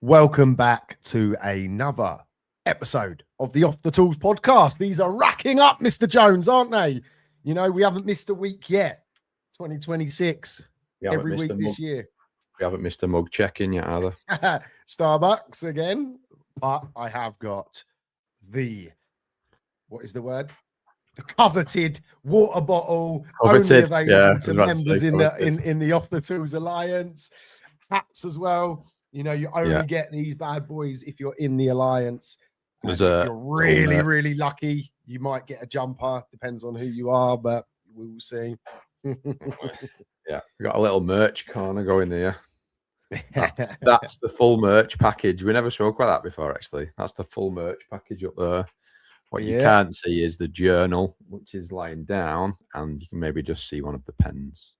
Welcome back to another episode of the Off the Tools podcast. These are racking up, Mr. Jones, aren't they? You know, we haven't missed a week yet. 2026, every week this year. We haven't missed a mug check-in yet, either. Starbucks again. But I have got what is the word? The coveted water bottle, only available to members in the Off the Tools Alliance. Hats as well. You know, you only get these bad boys if you're in the Alliance. If you're really lucky, you might get a jumper. Depends on who you are, but we will see. Yeah, we got a little merch corner going there. That's the full merch package. We never spoke about that before, actually. That's the full merch package up there. What you can't see is the journal, which is lying down, and you can maybe just see one of the pens.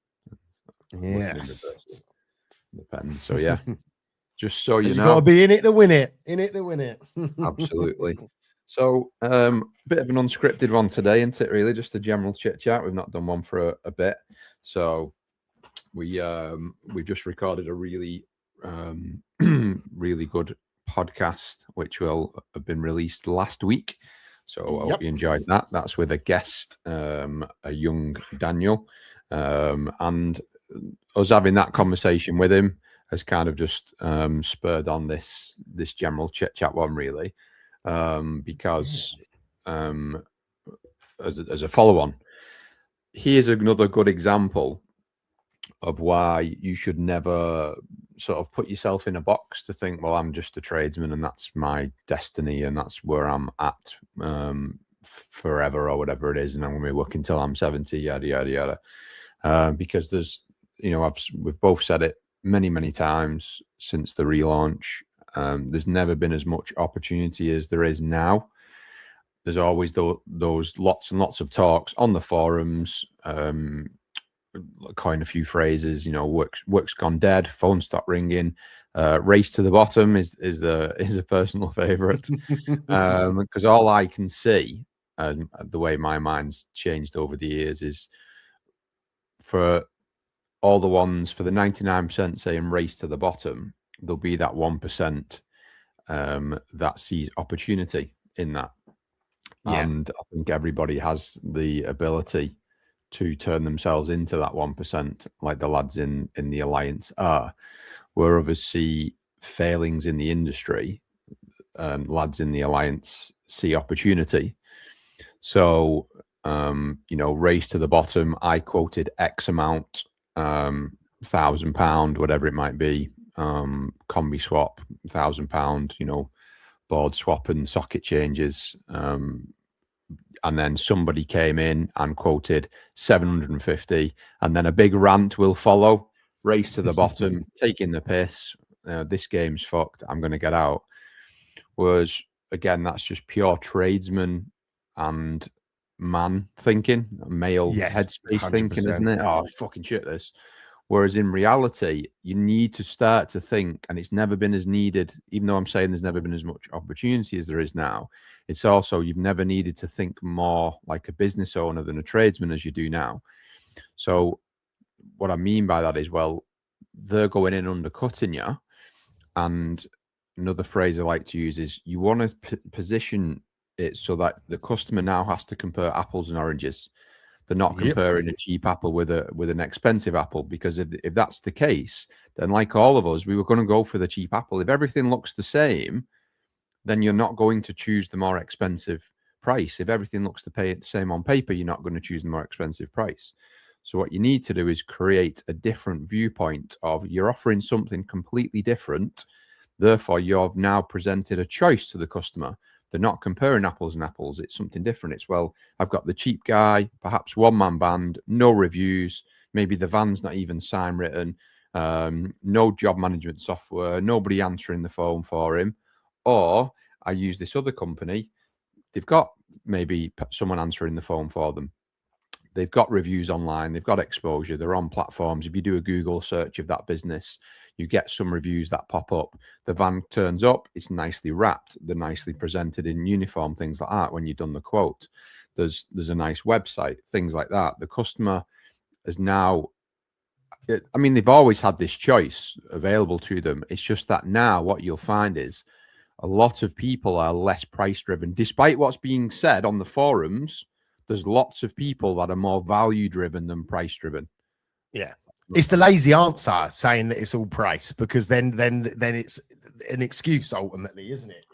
Yes. The pens. So, yeah. Just so you know, got to be in it to win it. Absolutely. So, bit of an unscripted one today, isn't it? Really, just a general chit chat. We've not done one for a bit, so we've just recorded a really, really good podcast, which will have been released last week. So I hope you enjoyed that. That's with a guest, a young Daniel, and us having that conversation with him has kind of just spurred on this general chit chat one, really, because as a follow on, here's another good example of why you should never sort of put yourself in a box to think, well, I'm just a tradesman and that's my destiny and that's where I'm at forever or whatever it is, and I'm going to be working till I'm 70, yada yada yada. Because there's, we've both said it many times since the relaunch. There's never been as much opportunity as there is now. There's always those lots and lots of talks on the forums, coin a few phrases, work's gone dead, phone stopped ringing, race to the bottom is a personal favorite, because all I can see, the way my mind's changed over the years, is for all the ones, for the 99% saying race to the bottom, there'll be that 1% that sees opportunity in that. And I think everybody has the ability to turn themselves into that 1%, like the lads in the Alliance are. Where others see failings in the industry, lads in the Alliance see opportunity. So, race to the bottom, I quoted X amount, £1,000, whatever it might be, combi swap, £1,000, board swap and socket changes, and then somebody came in and quoted 750, and then a big rant will follow, race to the bottom, taking the piss, this game's fucked, I'm going to get out. Whereas, again, that's just pure tradesman and man thinking, male headspace 100%. Thinking, isn't it? Oh, fucking shit, this. Whereas in reality, you need to start to think, and it's never been as needed, even though I'm saying there's never been as much opportunity as there is now. It's also, you've never needed to think more like a business owner than a tradesman as you do now. So what I mean by that is, well, they're going in undercutting you. And another phrase I like to use is, you want to position it so that the customer now has to compare apples and oranges. They're not comparing a cheap apple with an expensive apple, because if that's the case, then like all of us, we were going to go for the cheap apple. If everything looks the same, then you're not going to choose the more expensive price. If everything looks the same on paper, you're not going to choose the more expensive price. So what you need to do is create a different viewpoint of, you're offering something completely different. Therefore, you've now presented a choice to the customer. They're not comparing apples and apples. It's something different. It's, well, I've got the cheap guy, perhaps one-man band, no reviews, maybe the van's not even sign written, no job management software, nobody answering the phone for him. Or I use this other company, they've got maybe someone answering the phone for them. They've got reviews online, they've got exposure, they're on platforms. If you do a Google search of that business, you get some reviews that pop up. The van turns up, it's nicely wrapped, they're nicely presented in uniform, things like that. When you've done the quote, there's a nice website, things like that. The customer has now I mean, they've always had this choice available to them. It's just that now what you'll find is a lot of people are less price driven. Despite what's being said on the forums, there's lots of people that are more value driven than price driven. Yeah. It's the lazy answer saying that it's all price, because then it's an excuse ultimately, isn't it?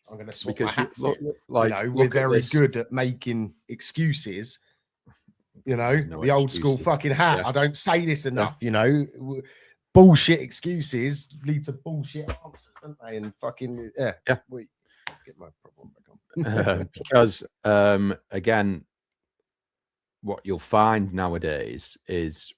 I'm going to swap my hats here. Like, you know, we're very good at making excuses. You know, the old school fucking hat. Yeah. I don't say this enough. Yeah. You know, bullshit excuses lead to bullshit answers, don't they? And fucking Wait, get my problem back on. Because again, what you'll find nowadays is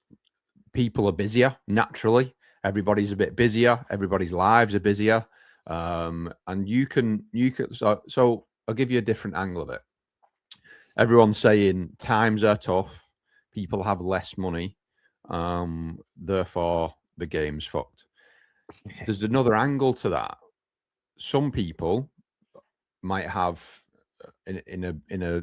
people are busier naturally. Everybody's a bit busier. Everybody's lives are busier. And you can so I'll give you a different angle of it. Everyone's saying times are tough, people have less money, therefore the game's fucked. There's another angle to that. Some people might have in a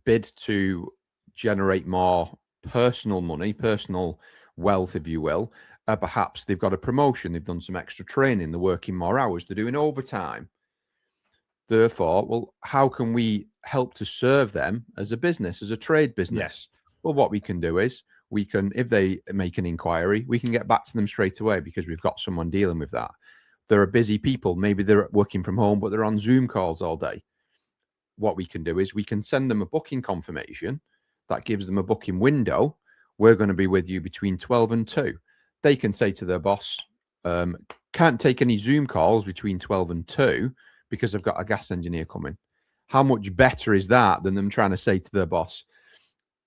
bid to generate more personal money, personal wealth, if you will. Perhaps they've got a promotion, they've done some extra training, they're working more hours, they're doing overtime. Therefore, well, how can we help to serve them as a business, as a trade business? Yes. Well, what we can do is we can, if they make an inquiry, we can get back to them straight away because we've got someone dealing with that. There are busy people. Maybe they're working from home, but they're on Zoom calls all day. What we can do is we can send them a booking confirmation that gives them a booking window. We're going to be with you between 12 and 2. They can say to their boss, can't take any Zoom calls between 12 and 2 because I've got a gas engineer coming. How much better is that than them trying to say to their boss,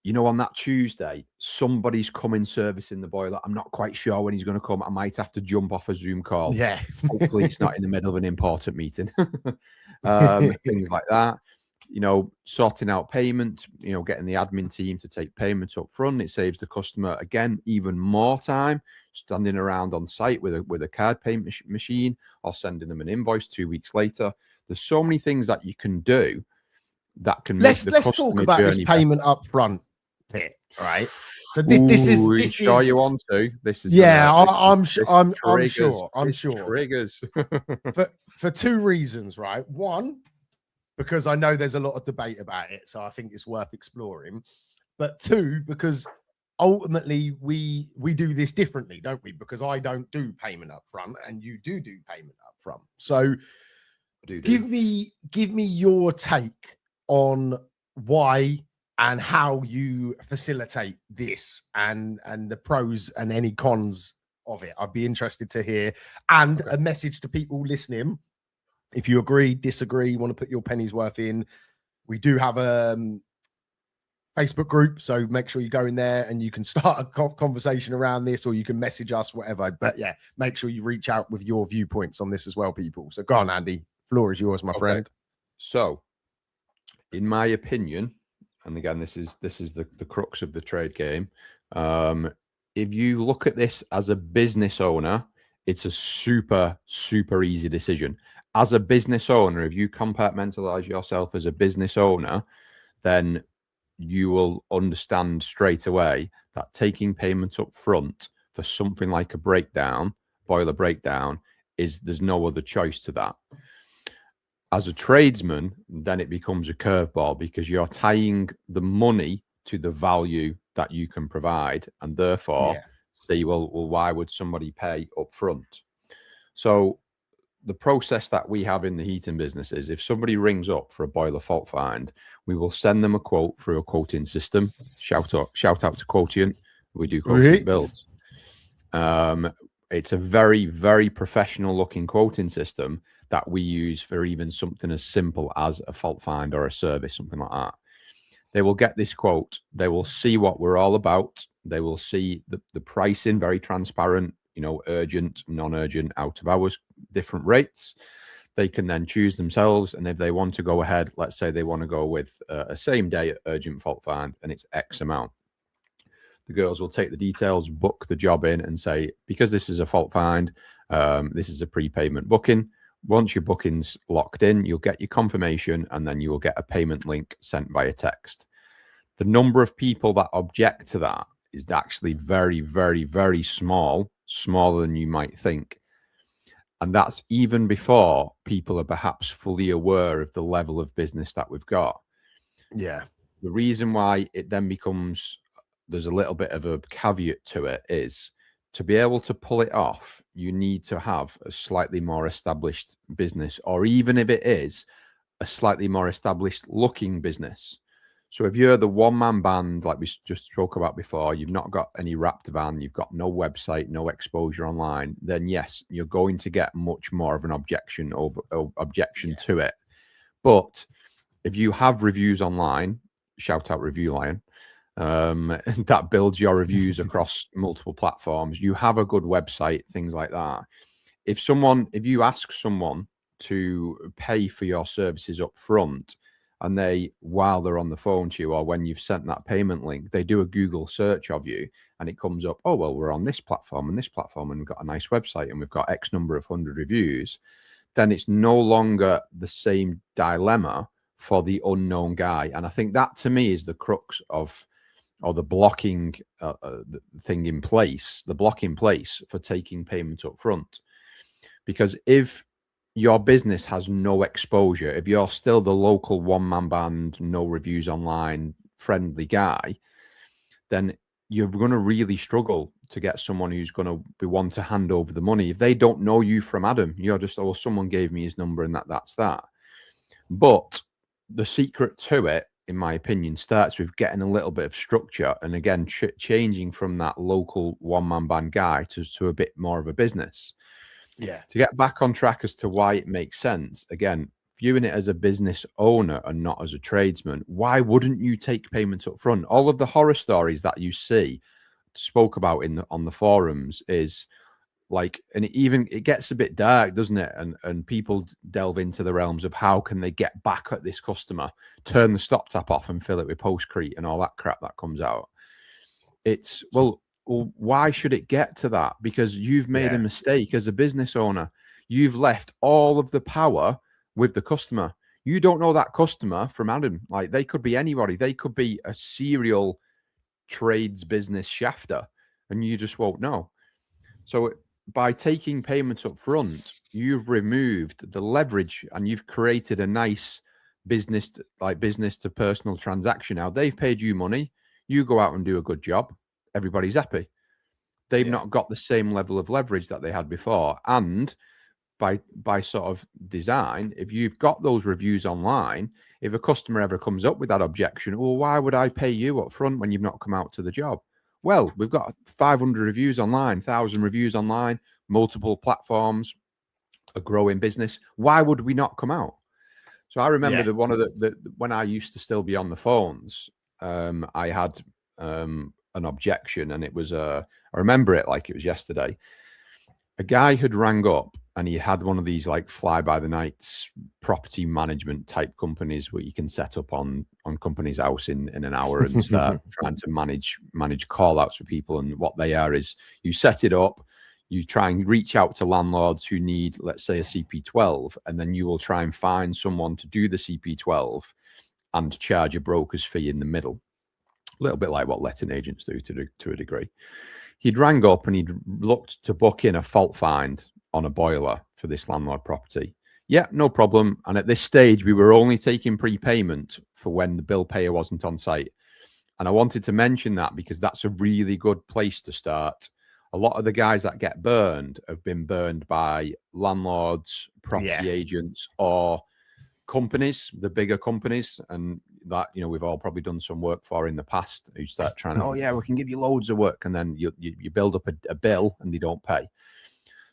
you know, on that Tuesday, somebody's coming servicing the boiler. I'm not quite sure when he's going to come. I might have to jump off a Zoom call. Yeah. Hopefully it's not in the middle of an important meeting. Things like that. You know, sorting out payment, you know, getting the admin team to take payments up front. It saves the customer, again, even more time standing around on site with a card payment machine or sending them an invoice 2 weeks later. There's so many things that you can do that can let's talk about this payment up front bit, right? So this is sure you want to. This is I'm sure triggers for two reasons, right? One, because I know there's a lot of debate about it, so I think it's worth exploring. But two, because ultimately we do this differently, don't we? Because I don't do payment up front and you do payment up front. So give me your take on why and how you facilitate this and the pros and any cons of it. I'd be interested to hear. And a message to people listening. If you agree, disagree, want to put your pennies worth in, we do have a Facebook group. So make sure you go in there and you can start a conversation around this, or you can message us, whatever. But yeah, make sure you reach out with your viewpoints on this as well, people. So go on, Andy. Floor is yours, my friend. So in my opinion, and again, this is the crux of the trade game. If you look at this as a business owner, it's a super, super easy decision. As a business owner, if you compartmentalize yourself as a business owner, then you will understand straight away that taking payment up front for something like a boiler breakdown, there's no other choice to that. As a tradesman, then it becomes a curveball because you're tying the money to the value that you can provide, and therefore say, well, why would somebody pay up front? So the process that we have in the heating business is if somebody rings up for a boiler fault find, we will send them a quote through a quoting system. Shout out to Quotient. We do Quotient builds. It's a very, very professional looking quoting system that we use for even something as simple as a fault find or a service, something like that. They will get this quote. They will see what we're all about. They will see the pricing, very transparent, you know, urgent, non-urgent, out of hours, different rates. They can then choose themselves. And if they want to go ahead, let's say they want to go with a same day urgent fault find and it's X amount. The girls will take the details, book the job in and say, because this is a fault find, this is a prepayment booking. Once your booking's locked in, you'll get your confirmation and then you will get a payment link sent via text. The number of people that object to that is actually very, very, very small, smaller than you might think. And that's even before people are perhaps fully aware of the level of business that we've got. Yeah. The reason why it then becomes, there's a little bit of a caveat to it, is to be able to pull it off, you need to have a slightly more established business, or even if it is a slightly more established looking business. So if you're the one-man band, like we just spoke about before, you've not got any wrapped van, you've got no website, no exposure online, then yes, you're going to get much more of an objection to it. But if you have reviews online, shout out Review Lion, that builds your reviews across multiple platforms, you have a good website, things like that. If you ask someone to pay for your services up front, and they, while they're on the phone to you, or when you've sent that payment link, they do a Google search of you, and it comes up, oh, well, we're on this platform and this platform, and we've got a nice website, and we've got X number of 100 reviews, then it's no longer the same dilemma for the unknown guy. And I think that, to me, is the crux of, or the blocking thing in place, the block in place for taking payment up front. Because if your business has no exposure, if you're still the local one-man band, no reviews online, friendly guy, then you're going to really struggle to get someone who's going to be one to hand over the money. If they don't know you from Adam, you're just, oh, someone gave me his number and that's that. But the secret to it, in my opinion, starts with getting a little bit of structure, and again, changing from that local one-man band guy to a bit more of a business. Yeah. To get back on track as to why it makes sense, again, viewing it as a business owner and not as a tradesman, why wouldn't you take payments up front? All of the horror stories that you see spoke about on the forums is like, and it gets a bit dark, doesn't it? And people delve into the realms of how can they get back at this customer, turn the stop tap off and fill it with postcrete and all that crap that comes out. It's, well, why should it get to that? Because you've made a mistake as a business owner. You've left all of the power with the customer. You don't know that customer from Adam. Like, they could be anybody. They could be a serial trades business shafter, and you just won't know. So by taking payments up front, you've removed the leverage and you've created a nice business to personal transaction. Now they've paid you money. You go out and do a good job. Everybody's happy. They've not got the same level of leverage that they had before. And by sort of design, if you've got those reviews online, if a customer ever comes up with that objection, well, why would I pay you up front when you've not come out to the job? Well, we've got 500 reviews online, 1,000 reviews online, multiple platforms, a growing business. Why would we not come out? So I remember that one of when I used to still be on the phones, I had an objection, and it was I remember it like it was yesterday. A guy had rang up, and he had one of these like fly by the nights property management type companies where you can set up on company's house in an hour and start trying to manage call outs for people. And what they are is, you set it up, you try and reach out to landlords who need, let's say, a CP12, and then you will try and find someone to do the CP12 and charge a broker's fee in the middle. A little bit like what letting agents do to a degree. He'd rang up and he'd looked to book in a fault find on a boiler for this landlord property. Yeah, no problem. And at this stage, we were only taking prepayment for when the bill payer wasn't on site. And I wanted to mention that because that's a really good place to start. A lot of the guys that get burned have been burned by landlords, property agents, or companies, the bigger companies, and that, you know, we've all probably done some work for in the past, who start trying, oh yeah, we can give you loads of work, and then you build up a bill and they don't pay.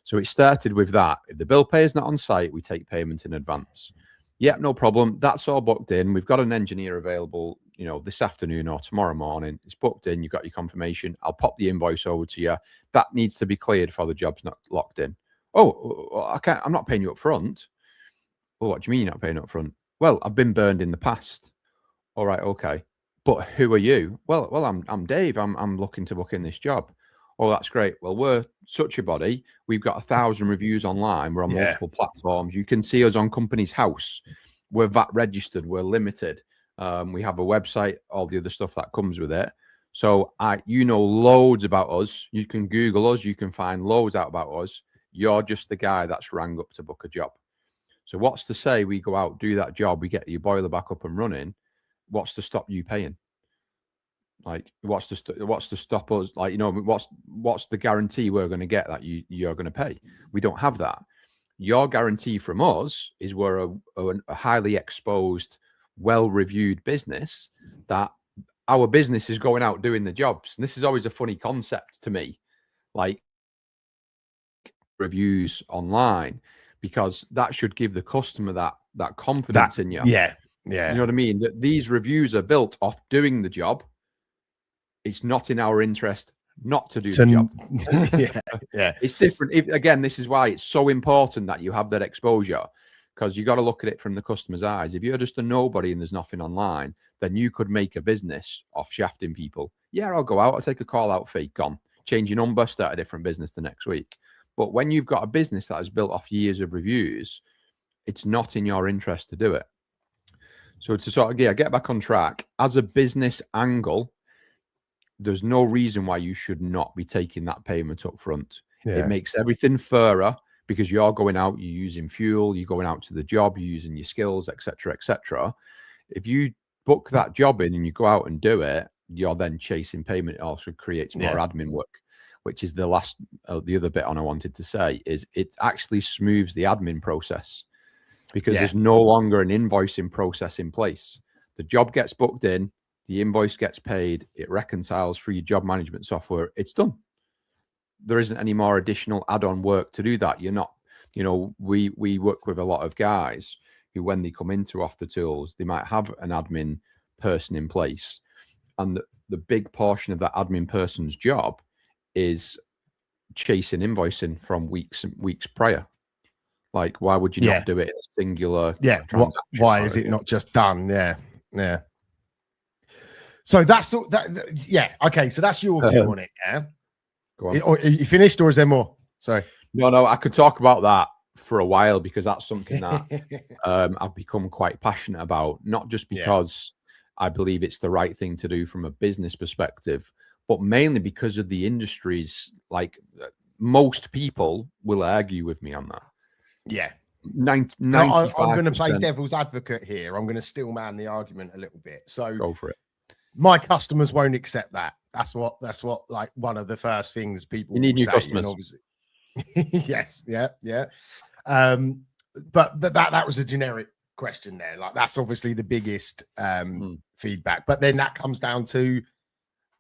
So it started with that. If the bill payer's not on site, we take payment in advance. Yeah, no problem. That's all booked in. We've got an engineer available, you know, this afternoon or tomorrow morning. It's booked in. You've got your confirmation. I'll pop the invoice over to you. That needs to be cleared for the job's not locked in. Oh, I can't. I'm not paying you up front. Well, what do you mean you're not paying up front? Well, I've been burned in the past. All right, okay. But who are you? Well, I'm Dave. I'm looking to book in this job. Oh, that's great. Well, we're such a body. We've got 1,000 reviews online. We're on multiple platforms. You can see us on Company's House. We're VAT registered. We're limited. We have a website, all the other stuff that comes with it. So you know loads about us. You can Google us. You can find loads out about us. You're just the guy that's rang up to book a job. So what's to say we go out, do that job, we get your boiler back up and running? What's to stop you paying? Like, what's to stop us? Like, you know, what's the guarantee we're going to get that you're going to pay? We don't have that. Your guarantee from us is we're a highly exposed, well-reviewed business, that our business is going out doing the jobs. And this is always a funny concept to me, like reviews online, because that should give the customer that confidence in you. Yeah. You know what I mean? That these reviews are built off doing the job. It's not in our interest not to do the job. Yeah. It's different. Again, this is why it's so important that you have that exposure, because you got to look at it from the customer's eyes. If you're just a nobody and there's nothing online, then you could make a business off shafting people. Yeah, I'll go out, I'll take a call out fee, gone. Change your number, start a different business the next week. But when you've got a business that is built off years of reviews, it's not in your interest to do it. So to sort of get back on track, as a business angle, there's no reason why you should not be taking that payment up front. Yeah. It makes everything fairer, because you're going out, you're using fuel, you're going out to the job, you're using your skills, etc., etc. If you book that job in and you go out and do it, you're then chasing payment. It also creates more admin work, which is the other bit on I wanted to say, is it actually smooths the admin process, because there's no longer an invoicing process in place. The job gets booked in, the invoice gets paid, it reconciles through your job management software, it's done. There isn't any more additional add-on work to do that. You're not, you know, we work with a lot of guys who, when they come into Off the Tools, they might have an admin person in place. And the big portion of that admin person's job is chasing invoicing from weeks prior. Like, why would you not do it in a singular transaction? Why is it not just done? Yeah. So that's all that. Okay. So that's your view on it. Yeah. Go on. Are you finished, or is there more? Sorry. No, I could talk about that for a while, because that's something that I've become quite passionate about, not just because I believe it's the right thing to do from a business perspective, but mainly because of the industries. Like, most people will argue with me on that. Yeah. 95%. I'm going to play devil's advocate here. I'm going to steel man the argument a little bit. So go for it. My customers won't accept that. That's what like one of the first things people. You need new customers. Yes. Yeah. But that was a generic question there. Like, that's obviously the biggest feedback. But then that comes down to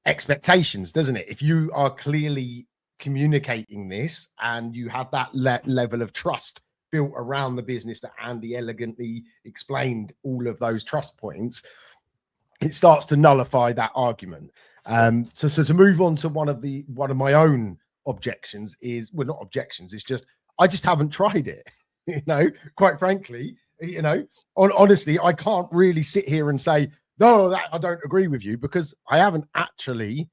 expectations, doesn't it? If you are clearly communicating this and you have that level of trust built around the business that Andy elegantly explained, all of those trust points, it starts to nullify that argument. So to move on to one of my own objections is, well, not objections, it's just I just haven't tried it. You know, quite frankly, you know, honestly, I can't really sit here and say, no, that I don't agree with you, because I haven't actually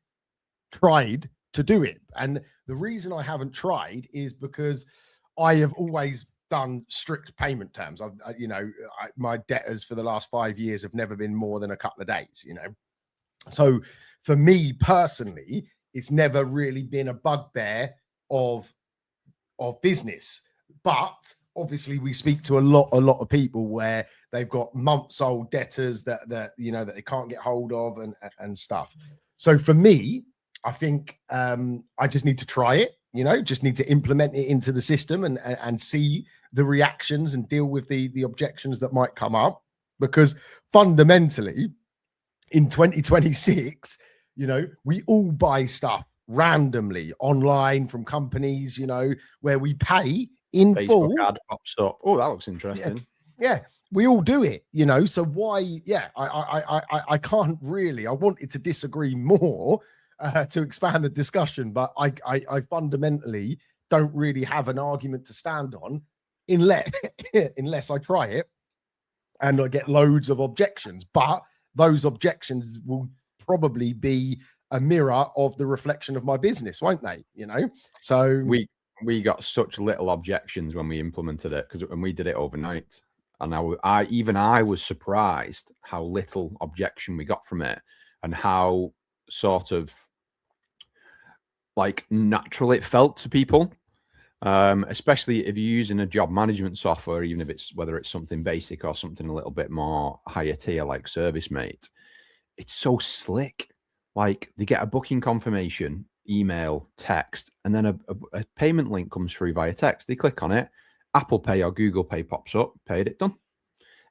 tried to do it. And the reason I haven't tried is because I have always done strict payment terms. My debtors for the last 5 years have never been more than a couple of days, you know. So for me personally, it's never really been a bugbear of business. But obviously we speak to a lot of people where they've got months old debtors that you know that they can't get hold of and stuff. So for me, I think I just need to try it, you know, just need to implement it into the system and see the reactions and deal with the objections that might come up. Because fundamentally in 2026, you know, we all buy stuff randomly online from companies, you know, where we pay in Facebook full. Ad pops up. Oh, that looks interesting. Yeah, we all do it, you know. So why? Yeah, I can't really. I wanted to disagree more to expand the discussion, but I fundamentally don't really have an argument to stand on unless I try it and I get loads of objections. But those objections will probably be a mirror of the reflection of my business, won't they? You know, so we got such little objections when we implemented it, because when we did it overnight, and I was surprised how little objection we got from it, and how sort of like natural it felt to people. Especially if you're using a job management software, even if it's whether it's something basic or something a little bit more higher tier like ServiceMate, it's so slick. Like they get a booking confirmation, email, text, and then a payment link comes through via text. They click on it, Apple Pay or Google Pay pops up, paid it, done.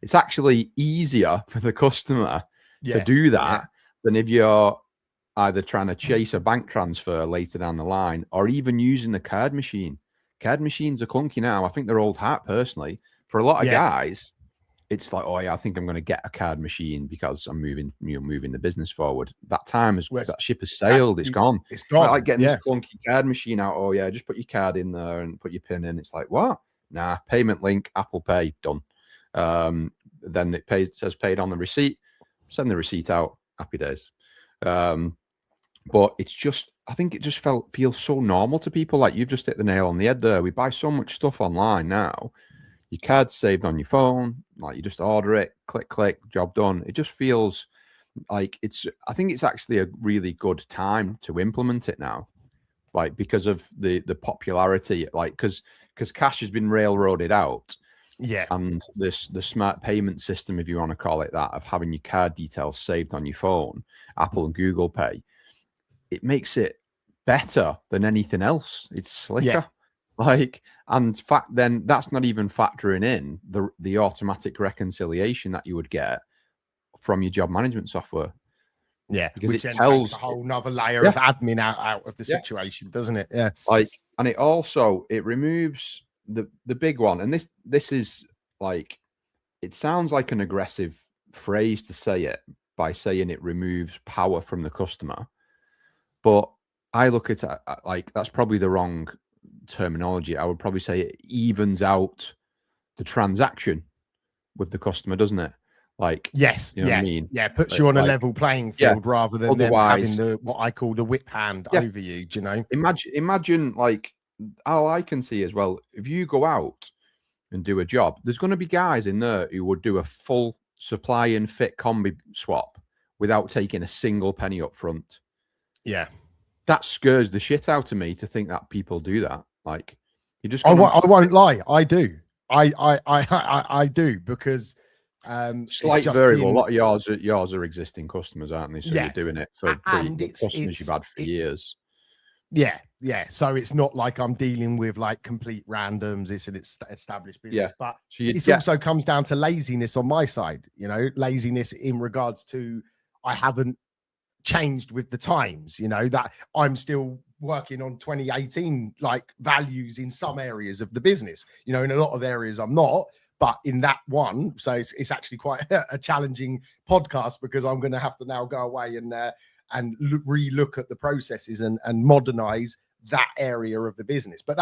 It's actually easier for the customer to do that than if you're either trying to chase a bank transfer later down the line or even using a card machine. Card machines are clunky now. I think they're old hat personally. For a lot of guys, it's like, oh yeah, I think I'm going to get a card machine because I'm moving the business forward. That time is that ship has sailed. It's gone. It's gone. Like getting this clunky card machine out. Oh yeah, just put your card in there and put your PIN in. It's like, what? Nah, payment link, Apple Pay, done. Then it says paid on the receipt. Send the receipt out. Happy days. But it's just, I think it just feels so normal to people. Like you've just hit the nail on the head there. We buy so much stuff online now. Your card's saved on your phone. Like you just order it, click, job done. It just feels like I think it's actually a really good time to implement it now. Like because of the popularity, like because cash has been railroaded out. Yeah. And the smart payment system, if you want to call it that, of having your card details saved on your phone, Apple and Google Pay, it makes it better than anything else. It's slicker. Yeah. Like, and fact, then that's not even factoring in the automatic reconciliation that you would get from your job management software. Yeah, because which it tells a whole nother layer of admin out of the situation, doesn't it? Yeah. Like, and it removes the big one. And this is like, it sounds like an aggressive phrase to say it by saying it removes power from the customer. But I look at it like that's probably the wrong terminology. I would probably say it evens out the transaction with the customer, doesn't it? Like, yes, you know what I mean? Yeah, puts you on a level playing field rather than them having what I call the whip hand over you. Do you know? Imagine like how I can see as well. If you go out and do a job, there's going to be guys in there who would do a full supply and fit combi swap without taking a single penny up front. Yeah, that scares the shit out of me to think that people do that. Like, you just. I won't lie, I do. I do because slight variable. A lot of yours are existing customers, aren't they? So you're doing it for customers you've had for years. Yeah. So it's not like I'm dealing with like complete randoms. It's an established business, but it also comes down to laziness on my side. You know, laziness in regards to I haven't changed with the times. You know, that I'm still working on 2018 like values in some areas of the business. You know, in a lot of areas I'm not. But in that one, so it's actually quite a challenging podcast because I'm going to have to now go away and re-look at the processes and modernize that area of the business. But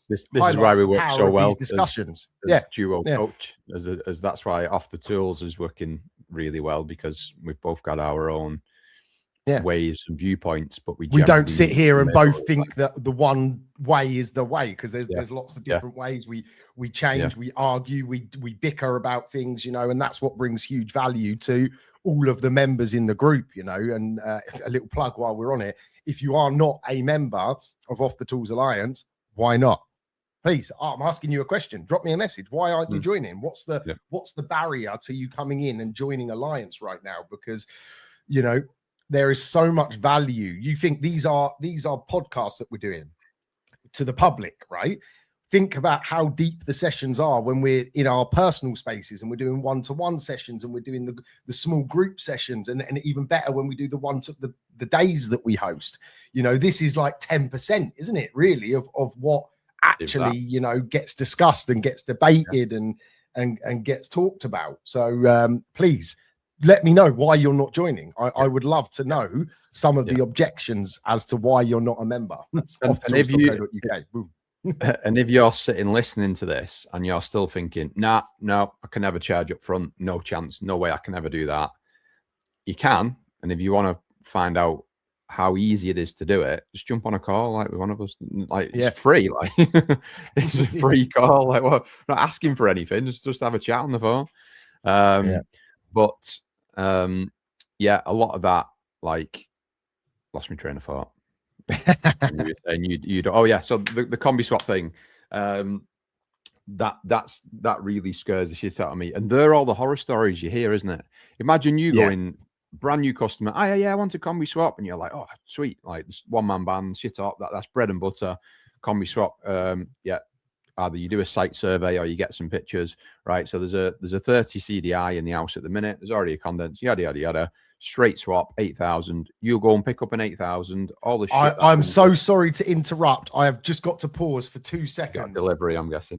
this is why we work so well. Discussions, as duo coach, as that's why Off the Tools is working really well because we've both got our own ways and viewpoints, but we don't sit here and both think that the one way is the way because there's lots of different ways. We change, we argue, we bicker about things, you know, and that's what brings huge value to all of the members in the group, you know. And a little plug while we're on it, if you are not a member of Off the Tools Alliance, why not? Please, I'm asking you a question. Drop me a message. Why aren't you joining? What's the barrier to you coming in and joining Alliance right now? Because, you know, there is so much value. You think these are podcasts that we're doing to the public, right? Think about how deep the sessions are when we're in our personal spaces and we're doing one-to-one sessions and we're doing the small group sessions and even better when we do the days that we host. You know, this is like 10%, isn't it, really, of what actually, you know, gets discussed and gets debated and gets talked about. So please let me know why you're not joining. I would love to know some of the objections as to why you're not a member. And if you're sitting listening to this and you're still thinking, no, I can never charge up front, no chance, no way I can ever do that. You can. And if you want to find out how easy it is to do it, just jump on a call like with one of us. Like it's free, like it's a free call. Like, well, not asking for anything, just have a chat on the phone. But a lot of that, like lost my train of thought. And you oh yeah, so the combi swap thing, that really scares the shit out of me. And they're all the horror stories you hear, isn't it? Imagine you going, brand new customer, I want a combi swap, and you're like, oh sweet, like this one-man band, shit up, that's bread and butter, combi swap. Either you do a site survey or you get some pictures, right? So there's a 30 CDI in the house at the minute. There's already a condense, yada yada yada. Straight swap, 8,000. You'll go and pick up an 8,000. All the shit. I'm so sorry to interrupt. I have just got to pause for 2 seconds. Delivery, I'm guessing.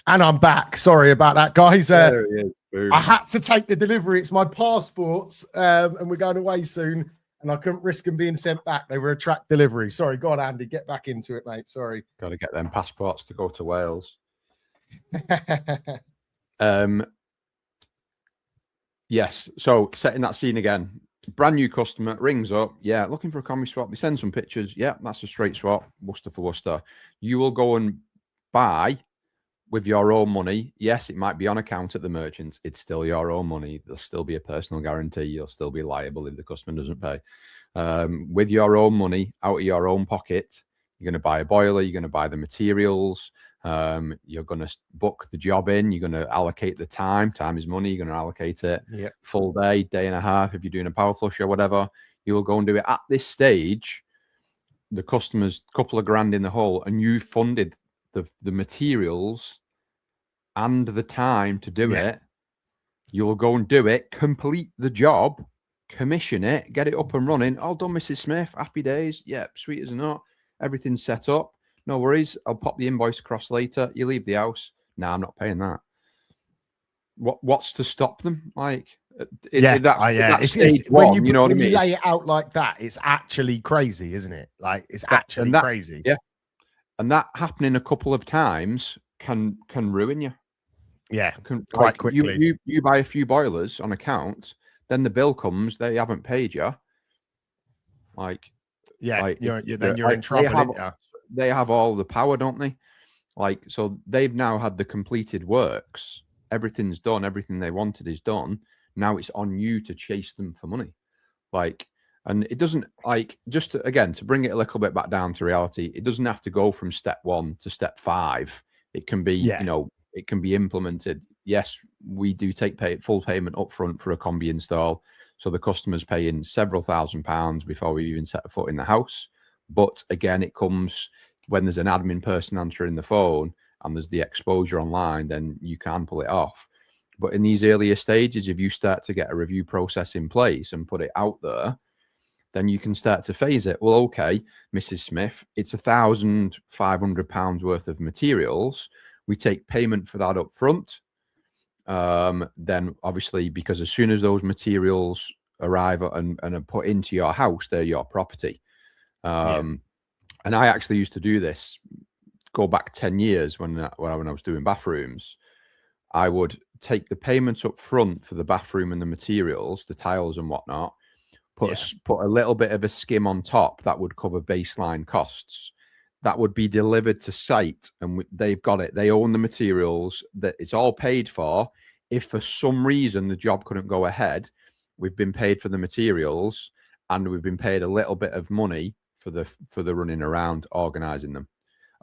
And I'm back. Sorry about that, guys. I had to take the delivery. It's my passports, and we're going away soon. And I couldn't risk them being sent back. They were a track delivery. Sorry, go on, Andy. Get back into it, mate. Sorry. Got to get them passports to go to Wales. Yes. So setting that scene again. Brand new customer rings up. Yeah, looking for a combi swap. They send some pictures. Yeah, that's a straight swap. Worcester for Worcester. You will go and buy with your own money. Yes, it might be on account at the merchants. It's still your own money. There'll still be a personal guarantee. You'll still be liable if the customer doesn't pay. With your own money, out of your own pocket, you're going to buy a boiler. You're going to buy the materials. You're going to book the job in. You're going to allocate the time. Time is money. You're going to allocate it. Yep. Full day, day and a half. If you're doing a power flush or whatever, you will go and do it. At this stage, the customer's a couple of grand in the hole, and you funded the materials and the time to do it. You'll go and do it, complete the job, commission it, get it up and running. All done, Mrs. Smith. Happy days. Yeah, sweet as a nut. Everything's set up. No worries. I'll pop the invoice across later. You leave the house. No, I'm not paying that. What's to stop them? Like, it's when you know what I mean? You lay it out like that, it's actually crazy, isn't it? Like, it's actually crazy. Yeah. And that happening a couple of times can ruin you. Yeah, quite quickly. You buy a few boilers on account, then the bill comes, they haven't paid you. Like, then you're in trouble. They have all the power, don't they? Like, so they've now had the completed works. Everything's done. Everything they wanted is done. Now it's on you to chase them for money. Like, and it doesn't, like, just to, again, to bring it a little bit back down to reality, it doesn't have to go from step 1 to step 5. It can be, it can be implemented. Yes, we do take full payment up front for a combi install. So the customer's paying several £1,000s before we even set a foot in the house. But again, it comes when there's an admin person answering the phone and there's the exposure online, then you can pull it off. But in these earlier stages, if you start to get a review process in place and put it out there, then you can start to phase it. Well, okay, Mrs. Smith, it's £1,500 worth of materials. We take payment for that up front. Then obviously, because as soon as those materials arrive and are put into your house, they're your property. And I actually used to do this, go back 10 years when I was doing bathrooms. I would take the payments up front for the bathroom and the materials, the tiles and whatnot, put a little bit of a skim on top that would cover baseline costs. That would be delivered to site, and they've got it. They own the materials. That it's all paid for. If for some reason the job couldn't go ahead, we've been paid for the materials, and we've been paid a little bit of money for the running around, organising them,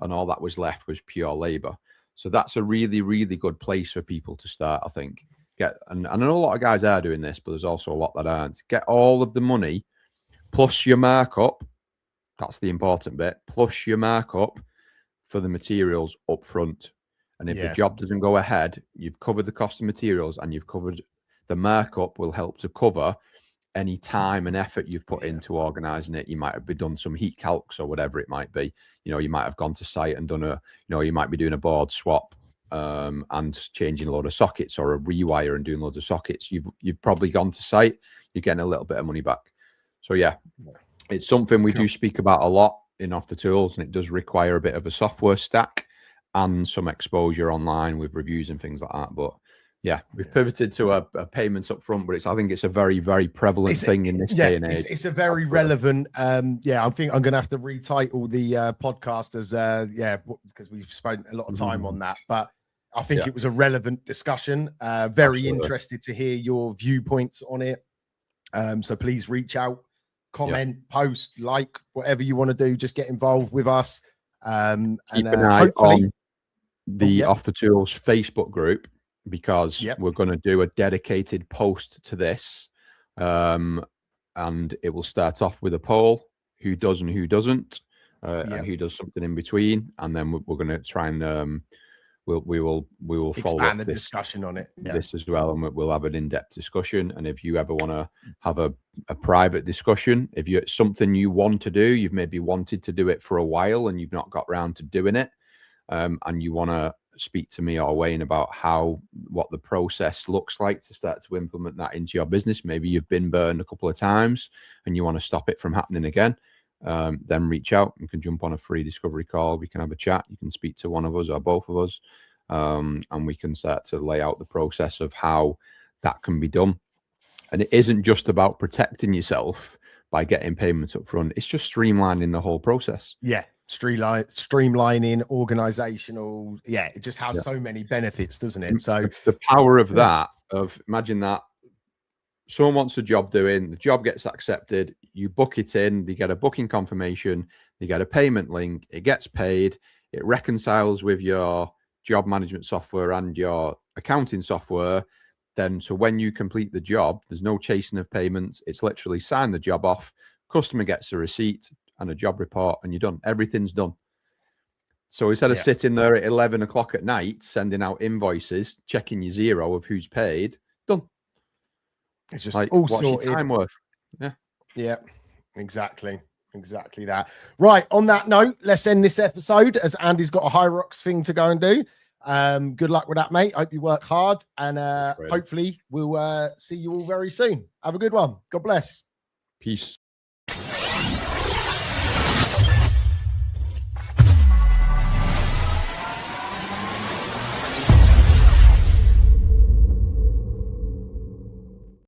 and all that was left was pure labour. So that's a really, really good place for people to start, I think. And I know a lot of guys are doing this, but there's also a lot that aren't. Get all of the money plus your markup. That's the important bit. Plus your markup for the materials up front. And if the job doesn't go ahead, you've covered the cost of materials and you've covered the markup will help to cover any time and effort you've put into organising it. You might have done some heat calcs or whatever it might be. You know, you might have gone to site and done you might be doing a board swap and changing a load of sockets, or a rewire and doing loads of sockets. You've probably gone to site. You're getting a little bit of money back. So yeah, it's something we do speak about a lot in Off the Tools, and it does require a bit of a software stack and some exposure online with reviews and things like that. But yeah, we've pivoted to a payment up front, but I think it's a very, very prevalent thing in this day and age. It's a very relevant. I think I'm going to have to retitle the podcast as because we've spent a lot of time on that. But I think it was a relevant discussion. Very interested to hear your viewpoints on it. So please reach out comment, post, like, whatever you want to do. Just get involved with us. Keep an eye on the Off the Tools Facebook group, because we're going to do a dedicated post to this. And it will start off with a poll, who does and who doesn't, and who does something in between. And then we're going to try and we will follow expand up the discussion on it. This as well, and we'll have an in-depth discussion. And if you ever want to have a private discussion, if it's something you want to do, you've maybe wanted to do it for a while and you've not got around to doing it, and you want to speak to me or Wayne about what the process looks like to start to implement that into your business. Maybe you've been burned a couple of times and you want to stop it from happening again, then reach out. You can jump on a free discovery call. We can have a chat. You can speak to one of us or both of us, and we can start to lay out the process of how that can be done. And it isn't just about protecting yourself by getting payments up front. It's just streamlining the whole process. Streamlining, organizational. It just has so many benefits, doesn't it? So the power of that, imagine that someone wants a job doing, the job gets accepted, you book it in, you get a booking confirmation, you get a payment link, it gets paid, it reconciles with your job management software and your accounting software. Then, so when you complete the job, there's no chasing of payments. It's literally sign the job off, customer gets a receipt and a job report, and you're done. Everything's done. So instead of sitting there at 11 o'clock at night, sending out invoices, checking your zero of who's paid, done. It's just all sorted. Your time worth? Yeah, exactly that. Right, on that note, let's end this episode, as Andy's got a high rocks thing to go and do. Good luck with that, mate. Hope you work hard, and hopefully we'll see you all very soon. Have a good one. God bless. Peace.